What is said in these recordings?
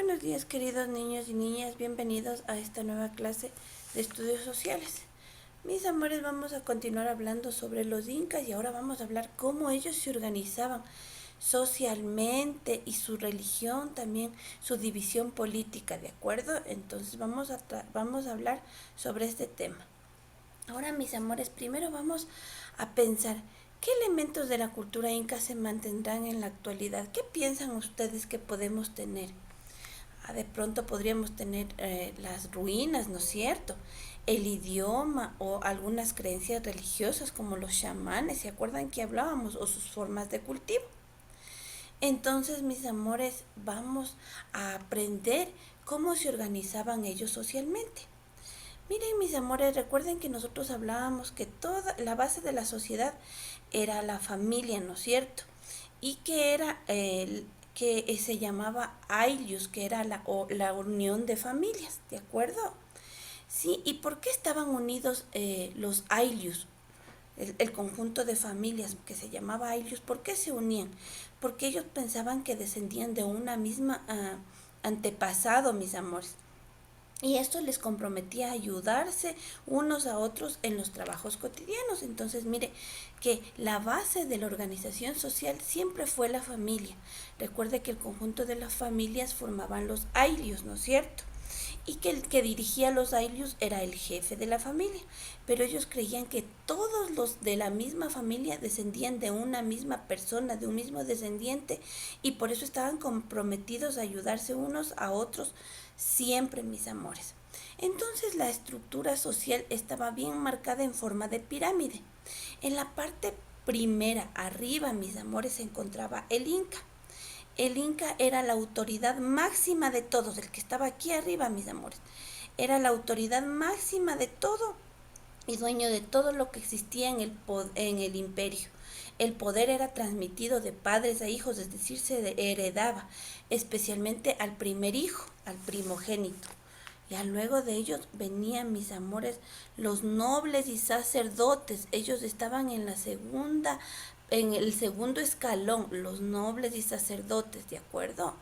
Buenos días, queridos niños y niñas, bienvenidos a esta nueva clase de estudios sociales. Mis amores, vamos a continuar hablando sobre los incas y ahora vamos a hablar cómo ellos se organizaban socialmente y su religión, también su división política, ¿de acuerdo? Entonces vamos a hablar sobre este tema. Ahora, mis amores, primero vamos a pensar qué elementos de la cultura inca se mantendrán en la actualidad. ¿Qué piensan ustedes que podemos tener? De pronto podríamos tener las ruinas, ¿no es cierto? El idioma o algunas creencias religiosas como los chamanes, ¿se acuerdan que hablábamos? O sus formas de cultivo. Entonces, mis amores, vamos a aprender cómo se organizaban ellos socialmente. Miren, mis amores, recuerden que nosotros hablábamos que toda la base de la sociedad era la familia, ¿no es cierto? Y que era que se llamaba Ailius, que era la unión de familias, ¿de acuerdo? Sí, ¿y por qué estaban unidos los Ailius? El conjunto de familias que se llamaba Ailius, ¿por qué se unían? Porque ellos pensaban que descendían de una misma antepasado, mis amores. Y esto les comprometía a ayudarse unos a otros en los trabajos cotidianos. Entonces, mire que la base de la organización social siempre fue la familia. Recuerde que el conjunto de las familias formaban los ailios, ¿no es cierto? Y que el que dirigía los ailios era el jefe de la familia. Pero ellos creían que todos los de la misma familia descendían de una misma persona, de un mismo descendiente, y por eso estaban comprometidos a ayudarse unos a otros siempre, mis amores. Entonces la estructura social estaba bien marcada en forma de pirámide. En la parte primera, arriba, mis amores, se encontraba el Inca. El Inca era la autoridad máxima de todos, el que estaba aquí arriba, mis amores. Era la autoridad máxima de todo y dueño de todo lo que existía en el imperio. El poder era transmitido de padres a hijos, es decir, se heredaba, especialmente al primer hijo, al primogénito. Ya luego de ellos venían, mis amores, los nobles y sacerdotes. Ellos estaban en el segundo escalón, los nobles y sacerdotes, ¿de acuerdo?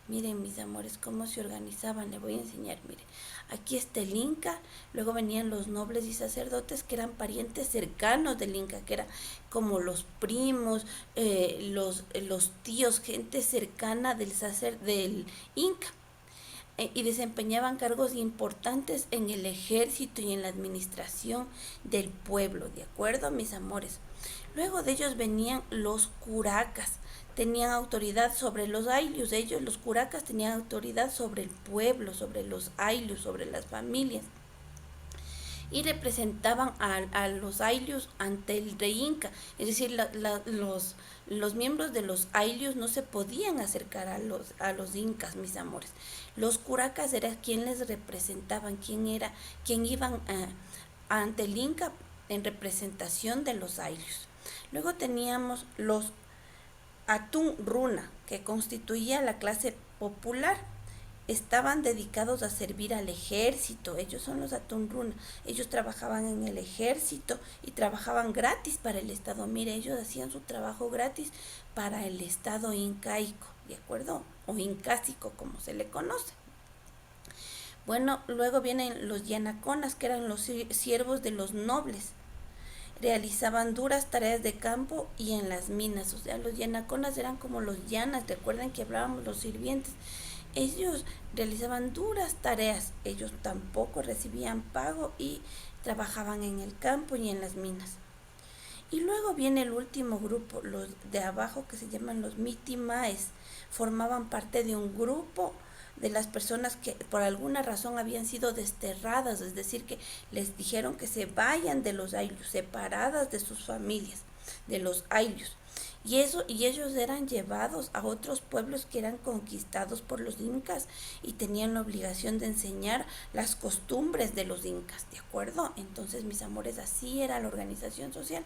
Miren, mis amores, cómo se organizaban. Les voy a enseñar, miren. Aquí está el Inca, luego venían los nobles y sacerdotes que eran parientes cercanos del Inca, que eran como los primos, los tíos, gente cercana del Inca. Y desempeñaban cargos importantes en el ejército y en la administración del pueblo, ¿de acuerdo, mis amores? Luego de ellos venían los curacas, tenían autoridad sobre los ailius. Ellos, los curacas, tenían autoridad sobre el pueblo, sobre los ailius, sobre las familias, y representaban a los ailius ante el rey Inca. Es decir, los miembros de los ailius no se podían acercar a los incas, mis amores. Los curacas eran quien les representaban, quien iban ante el Inca en representación de los ailius. Luego teníamos los Atun Runa, que constituía la clase popular. Estaban dedicados a servir al ejército. Ellos son los Atun Runa. Ellos trabajaban en el ejército y trabajaban gratis para el Estado. Mire, ellos hacían su trabajo gratis para el Estado incaico, ¿de acuerdo? O incásico, como se le conoce. Bueno, luego vienen los yanaconas, que eran los siervos de los nobles. Realizaban duras tareas de campo y en las minas. O sea, los yanaconas eran como los llanas. Recuerden que hablábamos los sirvientes. Ellos realizaban duras tareas. Ellos tampoco recibían pago y trabajaban en el campo y en las minas. Y luego viene el último grupo, los de abajo, que se llaman los mitimaes. Formaban parte de un grupo de las personas que por alguna razón habían sido desterradas, es decir, que les dijeron que se vayan de los ailius, separadas de sus familias, de los ailius. Y ellos eran llevados a otros pueblos que eran conquistados por los incas y tenían la obligación de enseñar las costumbres de los incas, ¿de acuerdo? Entonces, mis amores, así era la organización social.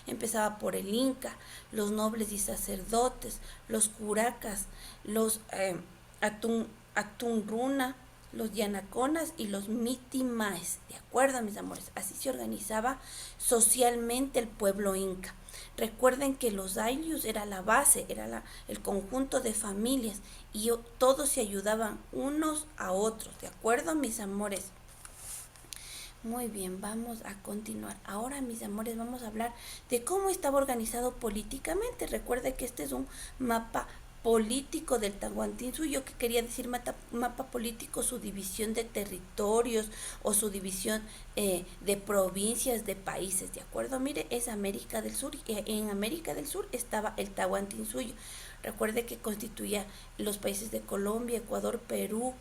Empezaba por el Inca, los nobles y sacerdotes, los curacas, los Atun Runa, los yanaconas y los mitimaes. ¿De acuerdo, mis amores? Así se organizaba socialmente el pueblo inca. Recuerden que los ayllus era la base, era el conjunto de familias y todos se ayudaban unos a otros. ¿De acuerdo, mis amores? Muy bien, vamos a continuar. Ahora, mis amores, vamos a hablar de cómo estaba organizado políticamente. Recuerde que este es un mapa político del Tahuantinsuyo, que quería decir mapa político, su división de territorios o su división de provincias, de países, ¿de acuerdo? Mire, es América del Sur, y en América del Sur estaba el Tahuantinsuyo. Recuerde que constituía los países de Colombia, Ecuador, Perú,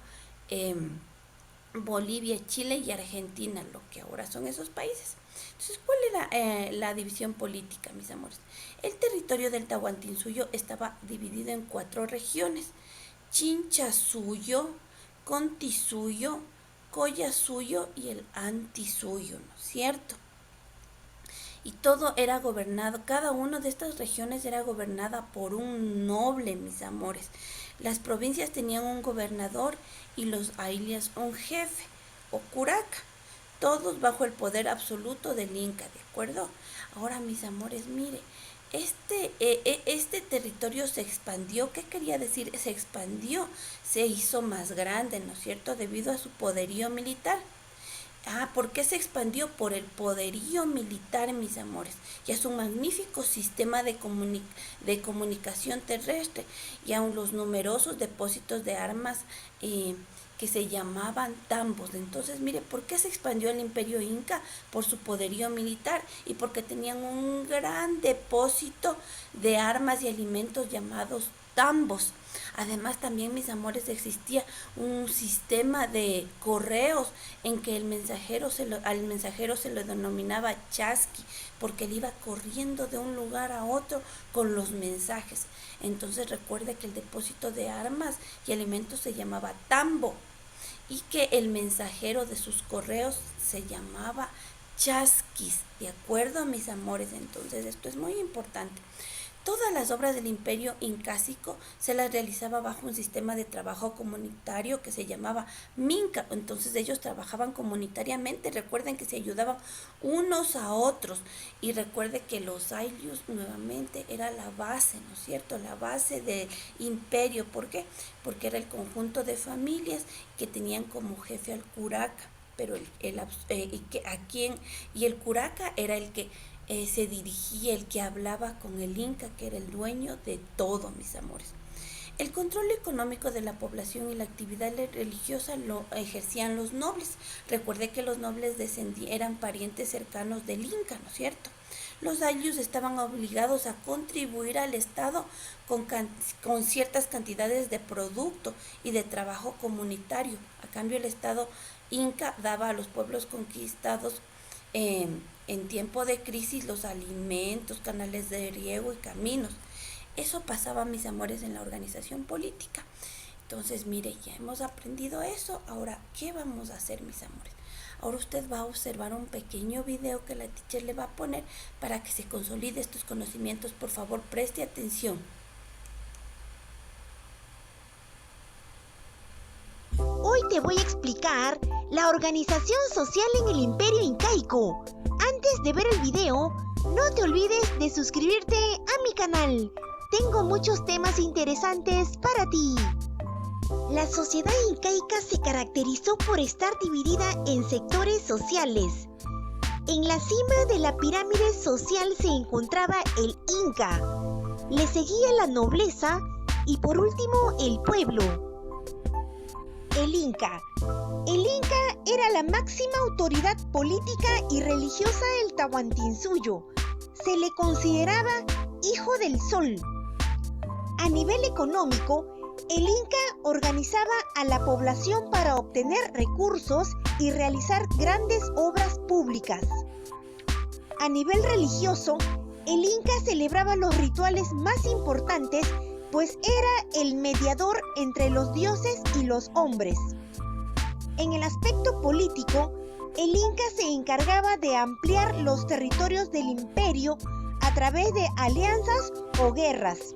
Bolivia, Chile y Argentina, lo que ahora son esos países. Entonces, ¿cuál era la división política, mis amores? El territorio del Tahuantinsuyo estaba dividido en 4 regiones: Chinchasuyo, Contisuyo, Collasuyo y el Antisuyo, ¿no es cierto? Y todo era gobernado, cada una de estas regiones era gobernada por un noble, mis amores. Las provincias tenían un gobernador y los ayllus un jefe o curaca, todos bajo el poder absoluto del Inca, ¿de acuerdo? Ahora, mis amores, mire, este territorio se expandió. ¿Qué quería decir? Se expandió, se hizo más grande, ¿no es cierto?, debido a su poderío militar. ¿Por qué se expandió? Por el poderío militar, mis amores. Y es un magnífico sistema de comunicación terrestre, y aun los numerosos depósitos de armas que se llamaban tambos. Entonces, mire, ¿por qué se expandió el imperio inca? Por su poderío militar y porque tenían un gran depósito de armas y alimentos llamados tambos. Además, también, mis amores, existía un sistema de correos en que al mensajero se le denominaba chasqui, porque él iba corriendo de un lugar a otro con los mensajes. Entonces, recuerde que el depósito de armas y alimentos se llamaba tambo y que el mensajero de sus correos se llamaba chasquis. ¿De acuerdo, mis amores? Entonces, esto es muy importante. Todas las obras del imperio incásico se las realizaba bajo un sistema de trabajo comunitario que se llamaba minca. Entonces ellos trabajaban comunitariamente. Recuerden que se ayudaban unos a otros. Y recuerde que los ayllus nuevamente era la base, ¿no es cierto? La base del imperio. ¿Por qué? Porque era el conjunto de familias que tenían como jefe al curaca. Pero el curaca era el que se dirigía, el que hablaba con el inca, que era el dueño de todo, mis amores. El control económico de la población y la actividad religiosa lo ejercían los nobles. Recuerde que los nobles eran parientes cercanos del inca, ¿no es cierto? Los ayllus estaban obligados a contribuir al Estado con ciertas cantidades de producto y de trabajo comunitario. A cambio, el Estado inca daba a los pueblos conquistados en tiempo de crisis los alimentos, canales de riego y caminos. Eso pasaba, mis amores, en la organización política. Entonces, mire, ya hemos aprendido eso. Ahora, ¿qué vamos a hacer, mis amores? Ahora usted va a observar un pequeño video que la teacher le va a poner para que se consolide estos conocimientos. Por favor, preste atención. Hoy te voy a explicar la organización social en el Imperio Incaico. Antes de ver el video, no te olvides de suscribirte a mi canal. Tengo muchos temas interesantes para ti. La sociedad incaica se caracterizó por estar dividida en sectores sociales. En la cima de la pirámide social se encontraba el Inca. Le seguía la nobleza y por último el pueblo. El Inca. El Inca era la máxima autoridad política y religiosa del Tahuantinsuyo. Se le consideraba hijo del sol. A nivel económico, el Inca organizaba a la población para obtener recursos y realizar grandes obras públicas. A nivel religioso, el Inca celebraba los rituales más importantes, pues era el mediador entre los dioses y los hombres. En el aspecto político, el Inca se encargaba de ampliar los territorios del imperio a través de alianzas o guerras.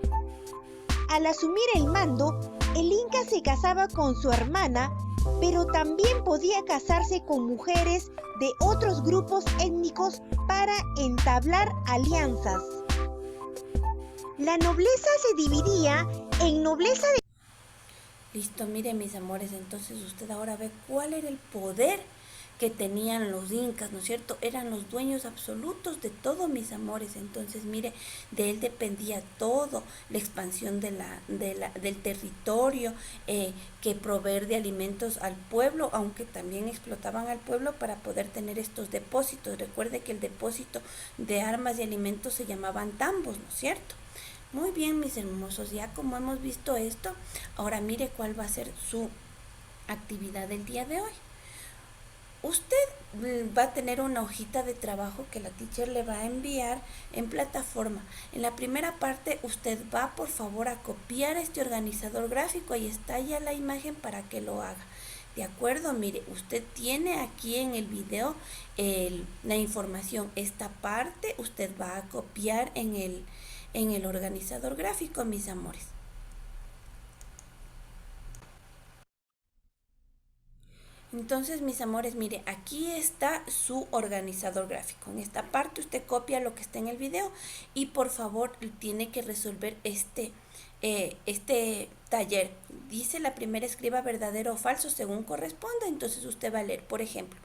Al asumir el mando, el Inca se casaba con su hermana pero también podía casarse con mujeres de otros grupos étnicos para entablar alianzas. La nobleza se dividía en nobleza de... Listo, mire mis amores, entonces usted ahora ve cuál era el poder que tenían los incas, ¿no es cierto? Eran los dueños absolutos de todo, mis amores. Entonces, mire, de él dependía todo, la expansión del territorio, que proveer de alimentos al pueblo, aunque también explotaban al pueblo para poder tener estos depósitos. Recuerde que el depósito de armas y alimentos se llamaban tambos, ¿no es cierto? Muy bien, mis hermosos, ya como hemos visto esto, ahora mire cuál va a ser su actividad del día de hoy. Usted va a tener una hojita de trabajo que la teacher le va a enviar en plataforma. En la primera parte usted va por favor a copiar este organizador gráfico. Ahí está ya la imagen para que lo haga. De acuerdo, mire, usted tiene aquí en el video la información. Esta parte usted va a copiar en el organizador gráfico, mis amores. Entonces, mis amores, mire, aquí está su organizador gráfico. En esta parte usted copia lo que está en el video y por favor tiene que resolver este taller. Dice la primera, escriba verdadero o falso según corresponda. Entonces usted va a leer, por ejemplo,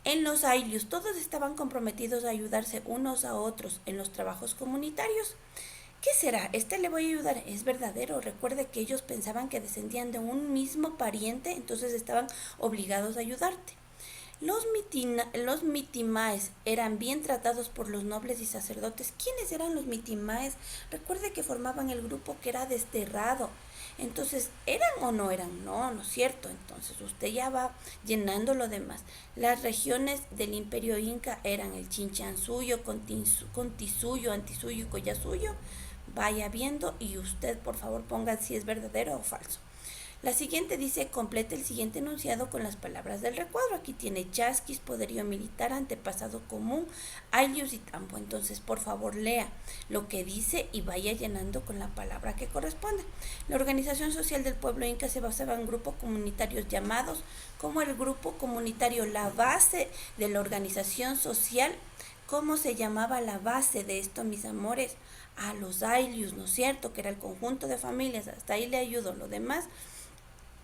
en los Ailius todos estaban comprometidos a ayudarse unos a otros en los trabajos comunitarios. ¿Qué será? Le voy a ayudar. Es verdadero. Recuerde que ellos pensaban que descendían de un mismo pariente, entonces estaban obligados a ayudarte. Los mitimaes eran bien tratados por los nobles y sacerdotes. ¿Quiénes eran los mitimaes? Recuerde que formaban el grupo que era desterrado. Entonces, ¿eran o no eran? No, no es cierto. Entonces, usted ya va llenando lo demás. Las regiones del Imperio Inca eran el Chinchansuyo, Contisuyo, Antisuyo y Collasuyo. Vaya viendo y usted por favor ponga si es verdadero o falso. La siguiente dice, complete el siguiente enunciado con las palabras del recuadro. Aquí tiene chasquis, poderío militar, antepasado común, ailius y tambo. Entonces, por favor, lea lo que dice y vaya llenando con la palabra que corresponde. La organización social del pueblo inca se basaba en grupos comunitarios llamados como el grupo comunitario, la base de la organización social. ¿Cómo se llamaba la base de esto, mis amores? A los ailius, ¿no es cierto? Que era el conjunto de familias. Hasta ahí le ayudo. Lo demás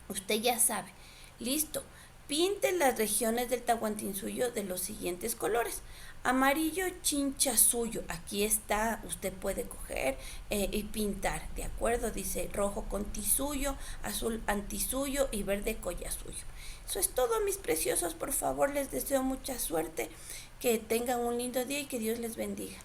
usted ya sabe. Listo. Pinte las regiones del Tahuantinsuyo de los siguientes colores. Amarillo, Chinchasuyo. Aquí está. Usted puede coger y pintar. ¿De acuerdo? Dice rojo Contisuyo, azul Antisuyo y verde Collasuyo. Eso es todo, mis preciosos. Por favor, les deseo mucha suerte. Que tengan un lindo día y que Dios les bendiga.